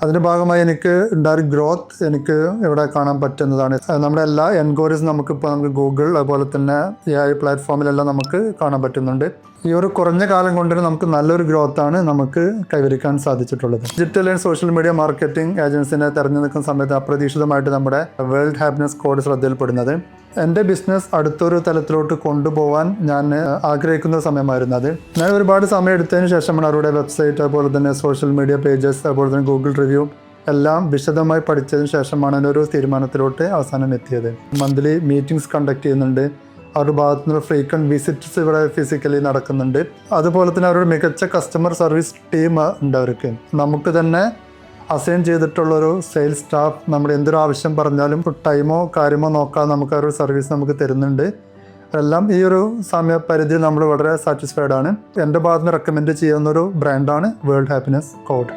അതിൻ്റെ ഭാഗമായി എനിക്ക് ഉണ്ടായ ഗ്രോത്ത് എനിക്ക് ഇവിടെ കാണാൻ പറ്റുന്നതാണ്. നമ്മുടെ എല്ലാ എൻക്വയറീസ് നമുക്കിപ്പോൾ ഗൂഗിൾ അതുപോലെ തന്നെ AI പ്ലാറ്റ്ഫോമിലെല്ലാം നമുക്ക് കാണാൻ പറ്റുന്നുണ്ട്. ഈ ഒരു കുറഞ്ഞ കാലം കൊണ്ട് നമുക്ക് നല്ലൊരു ഗ്രോത്താണ് നമുക്ക് കൈവരിക്കാൻ സാധിച്ചിട്ടുള്ളത്. Digital and social media marketing ഏജൻസിനെ തിരഞ്ഞെടുക്കുന്ന സമയത്ത് അപ്രതീക്ഷിതമായിട്ട് നമ്മുടെ വേൾഡ് ഹാപ്പിനെസ് കോഡ് ശ്രദ്ധയിൽപ്പെടുന്നത്. എൻ്റെ ബിസിനസ് അടുത്തൊരു തലത്തിലോട്ട് കൊണ്ടുപോകാൻ ഞാൻ ആഗ്രഹിക്കുന്ന സമയമായിരുന്നു അത്. ഞാൻ ഒരുപാട് സമയം എടുത്തതിന് ശേഷമാണ് അവരുടെ വെബ്സൈറ്റ് അതുപോലെ തന്നെ സോഷ്യൽ മീഡിയ പേജസ് അതുപോലെ തന്നെ ഗൂഗിൾ റിവ്യൂ എല്ലാം വിശദമായി പഠിച്ചതിന് ശേഷമാണ് അതിനൊരു തീരുമാനത്തിലോട്ട് അവസാനം എത്തിയത്. മന്ത്ലി മീറ്റിംഗ്സ് കണ്ടക്ട് ചെയ്യുന്നുണ്ട്. അവരുടെ ഭാഗത്തു നിന്ന് ഫ്രീക്വൻറ്റ് വിസിറ്റ്സ് ഇവിടെ ഫിസിക്കലി നടക്കുന്നുണ്ട്. അതുപോലെ തന്നെ അവരുടെ മികച്ച കസ്റ്റമർ സർവീസ് ടീം ഉണ്ട് അവർക്ക്. നമുക്ക് തന്നെ അസൈൻ ചെയ്തിട്ടുള്ളൊരു സെയിൽസ് സ്റ്റാഫ് നമ്മൾ എന്തൊരു ആവശ്യം പറഞ്ഞാലും ടൈമോ കാര്യമോ നോക്കാതെ നമുക്ക് ആ ഒരു സർവീസ് നമുക്ക് തരുന്നുണ്ട്. എല്ലാം ഈ ഒരു സമയപരിധി നമ്മൾ വളരെ സാറ്റിസ്ഫൈഡ് ആണ്. എൻ്റെ ഭാഗത്ത് നിന്ന് റെക്കമെൻഡ് ചെയ്യുന്നൊരു ബ്രാൻഡാണ് വേൾഡ് ഹാപ്പിനെസ് കോഡ്.